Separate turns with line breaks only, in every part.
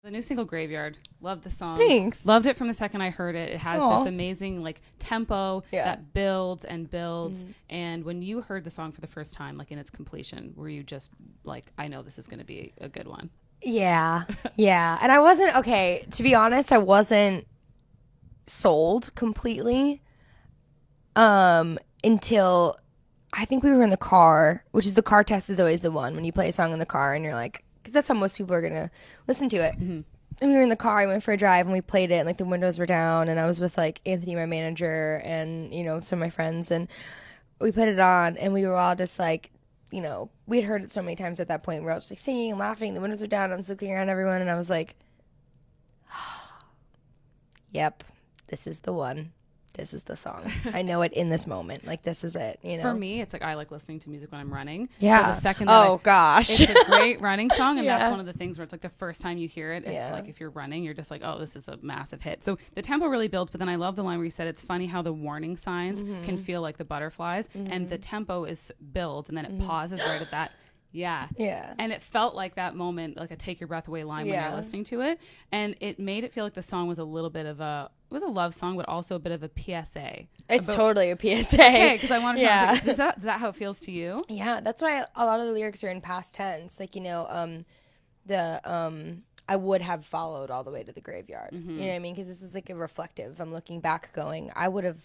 The new single Graveyard. Loved the song.
Thanks.
Loved it from the second I heard it. It has
Aww.
this amazing like tempo that builds and builds. And when you heard the song for the first time, like in its completion, were you just like, I know this is going to be a good one?
Yeah. Yeah. And I wasn't, okay, to be honest, I wasn't sold completely until I think we were in the car, which is the car test is always the one when you play a song in the car and you're like, because that's how most people are going to listen to it. And we were in the car, we went for a drive and we played it and like the windows were down and I was with like Anthony, my manager, and, you know, some of my friends, and we put it on and we were all just like, you know, we'd heard it so many times at that point. We're all just like singing and laughing. The windows were down. I was looking around everyone and I was like, yep, this is the one. This is the song. I know it in this moment. Like, this is it, you know?
For me, it's like I like listening to music when I'm running.
Yeah.
So the second that
gosh.
it's a great running song, and that's one of the things where it's like the first time you hear it, like if you're running, you're just like, oh, this is a massive hit. So the tempo really builds, but then I love the line where you said it's funny how the warning signs can feel like the butterflies, and the tempo is builds, and then it pauses right at that. Yeah. And it felt like that moment, like a take your breath away line when you're listening to it. And it made it feel like the song was a little bit of it was a love song, but also a bit of a PSA.
It's totally a PSA.
Okay, because I want to know, is that how it feels to you?
Yeah, that's why a lot of the lyrics are in past tense. Like, you know, I would have followed all the way to the graveyard. You know what I mean? Because this is like a reflective. I'm looking back going, I would have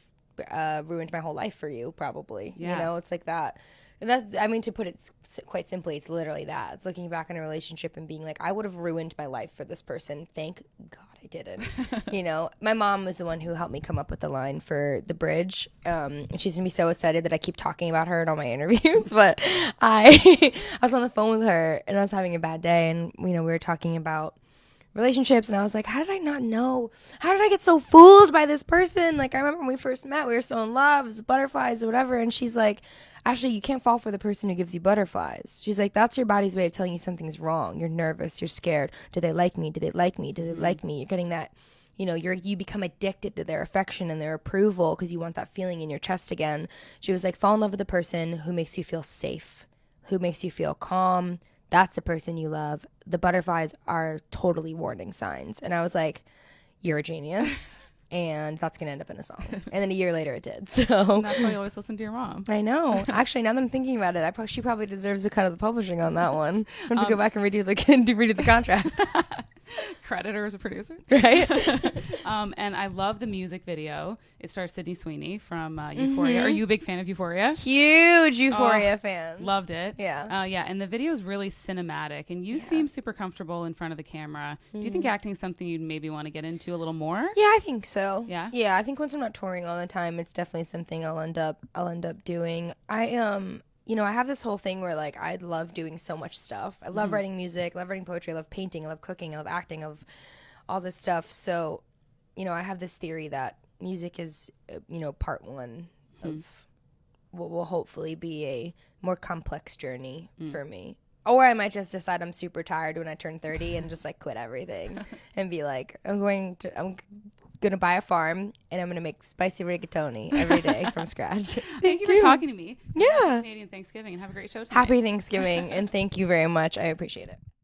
ruined my whole life for you, probably. You know, it's like that. And that's, I mean, to put it quite simply, it's literally that. It's looking back on a relationship and being like, I would have ruined my life for this person. Thank God I didn't. You know, my mom was the one who helped me come up with the line for the bridge. And she's going to be so excited that I keep talking about her in all my interviews. But I was on the phone with her and I was having a bad day. And, you know, we were talking about relationships and I was like, how did I not know? How did I get so fooled by this person? Like, I remember when we first met, we were so in love, it was butterflies or whatever. And she's like, actually, you can't fall for the person who gives you butterflies. She's like, that's your body's way of telling you something's wrong. You're nervous. You're scared. Do they like me? Do they like me? Do they like me? You're getting that, you know, you become addicted to their affection and their approval because you want that feeling in your chest again. She was like, fall in love with the person who makes you feel safe, who makes you feel calm. That's the person you love. The butterflies are totally warning signs. And I was like, you're a genius. And that's going to end up in a song. And then a year later it did. So
And that's why you always listen to your mom.
I know. Actually, now that I'm thinking about it, she probably deserves a cut of the publishing on that one. I have to go back and redo the contract.
Creditor as a producer.
Right?
And I love the music video. It stars Sydney Sweeney from Euphoria. Are you a big fan of Euphoria?
Huge Euphoria fan.
Loved it.
Yeah.
Yeah, and the video is really cinematic, and you seem super comfortable in front of the camera. Do you think acting is something you'd maybe want to get into a little more?
Yeah, I think so.
Yeah?
Yeah, I think once I'm not touring all the time, it's definitely something I'll end up doing. You know, I have this whole thing where, like, I love doing so much stuff. I love writing music, love writing poetry, I love painting, I love cooking, I love acting, I love all this stuff. So, you know, I have this theory that music is, you know, part one of what will hopefully be a more complex journey for me. Or I might just decide I'm super tired when I turn 30 and just, like, quit everything and be like, I'm going to buy a farm and I'm going to make spicy rigatoni every day from scratch.
Thank you for talking to me.
Yeah.
Happy Canadian Thanksgiving, and have a great show tonight.
Happy Thanksgiving, and thank you very much. I appreciate it.